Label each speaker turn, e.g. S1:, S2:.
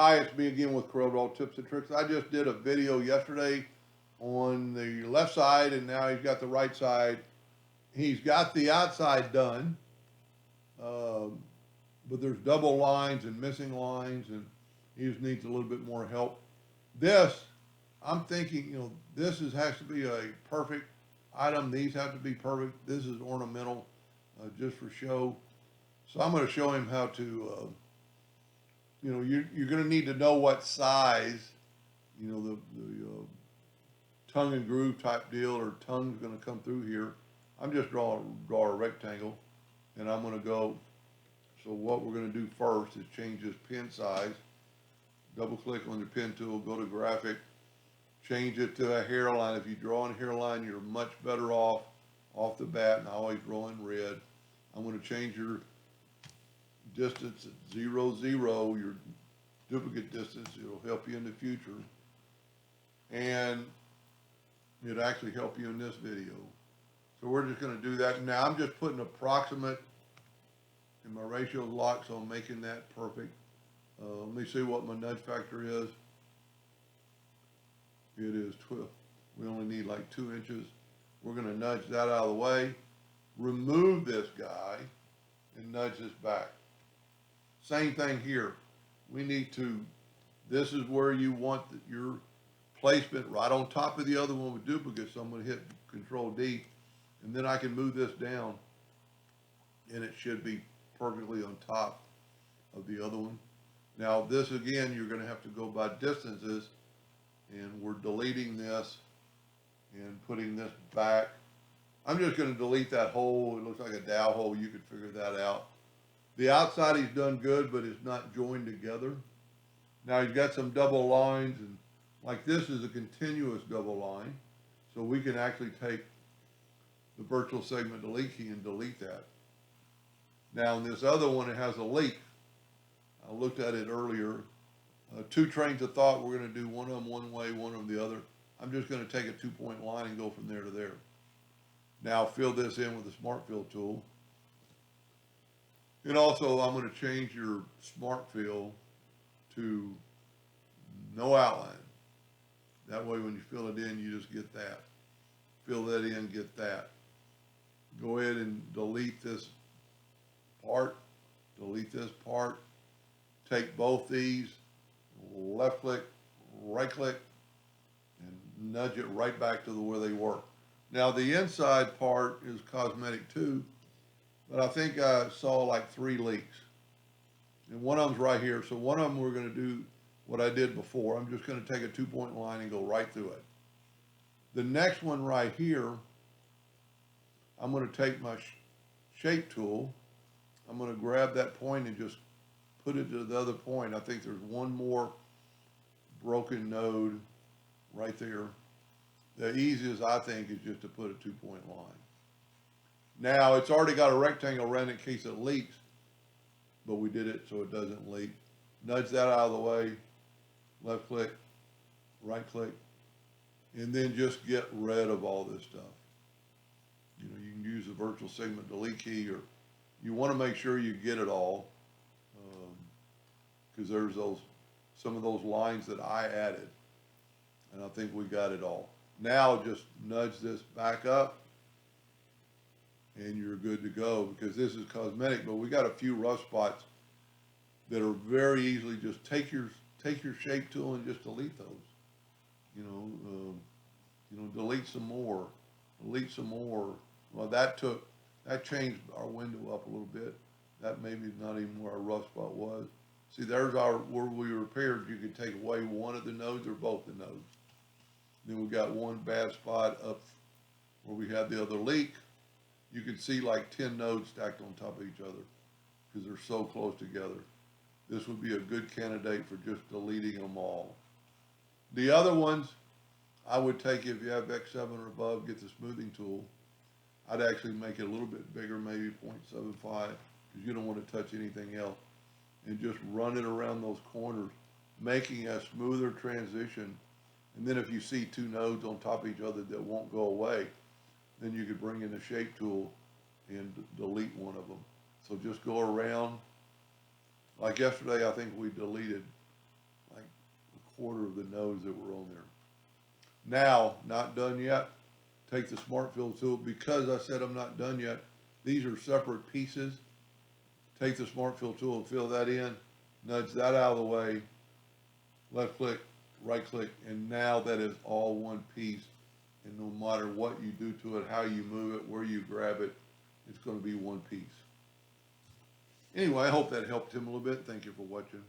S1: Hi, it's me again with Corel Tips and Tricks. I just did a video yesterday on the left side, and now he's got the right side. He's got the outside done, um, but there's double lines and missing lines, and he just needs a little bit more help. This, I'm thinking, this has to be a perfect item. These have to be perfect. This is ornamental, just for show. So I'm going to show him how to. You're going to need to know what size, the tongue and groove type deal, or tongue's going to come through here. I'm just draw a rectangle, and I'm going to go. So what we're going to do first is change this pen size. Double click on your pen tool, go to graphic, change it to a hairline. If you draw in a hairline, you're much better off the bat, and I always draw in red. I'm going to change your distance at 0, 0, your duplicate distance. It'll help you in the future, and it'll actually help you in this video. So we're just going to do that. Now I'm just putting approximate, and my ratio is locked, so I'm making that perfect. Let me see what my nudge factor is. It is 12. We only need like 2 inches. We're going to nudge that out of the way, remove this guy, and nudge this back. Same thing here. We need to, this is where you want your placement right on top of the other one with duplicates. So I'm going to hit Control D, and then I can move this down, and it should be perfectly on top of the other one. Now this, again, you're going to have to go by distances, and we're deleting this and putting this back. I'm just going to delete that hole. It looks like a dowel hole. You could figure that out. The outside he's done good, but it's not joined together. Now he's got some double lines, and like this is a continuous double line. So we can actually take the virtual segment delete key and delete that. Now in this other one, it has a leak. I looked at it earlier. 2 trains of thought. We're going to do one of them one way, one of them the other. I'm just going to take a 2-point line and go from there to there. Now fill this in with the Smart Fill tool. And also, I'm going to change your Smart Fill to no outline. That way, when you fill it in, you just get that. Fill that in, get that. Go ahead and delete this part. Delete this part. Take both these, left click, right click, and nudge it right back to where they were. Now, the inside part is cosmetic too. But I think I saw like 3 leaks. And one of them's right here. So one of them we're going to do what I did before. I'm just going to take a 2-point line and go right through it. The next one right here, I'm going to take my shape tool. I'm going to grab that point and just put it to the other point. I think there's one more broken node right there. The easiest, I think, is just to put a 2-point line. Now, it's already got a rectangle around it in case it leaks, but we did it so it doesn't leak. Nudge that out of the way, left click, right click, and then just get rid of all this stuff. You can use the virtual segment delete key, or you want to make sure you get it all, because there's some of those lines that I added, and I think we got it all. Now just nudge this back up, and you're good to go, because this is cosmetic, but we got a few rough spots that are very easily just take your shape tool and just delete those. Delete some more, delete some more. Well, that changed our window up a little bit. That maybe not even where our rough spot was. See, there's where we repaired. You could take away one of the nodes or both the nodes. Then we got one bad spot up where we had the other leak. You could see like 10 nodes stacked on top of each other because they're so close together. This would be a good candidate for just deleting them all. The other ones, I would take, if you have X7 or above, get the smoothing tool. I'd actually make it a little bit bigger, maybe 0.75, because you don't want to touch anything else. And just run it around those corners, making a smoother transition. And then if you see 2 nodes on top of each other that won't go away, then you could bring in the shape tool and delete one of them. So just go around. Like yesterday, I think we deleted quarter of the nodes that were on there. Now, not done yet, take the smart fill tool, because I said I'm not done yet, these are separate pieces. Take the smart fill tool and fill that in, nudge that out of the way, left click, right click, and now that is all one piece. And no matter what you do to it, how you move it, where you grab it, it's going to be one piece. Anyway, I hope that helped him a little bit. Thank you for watching.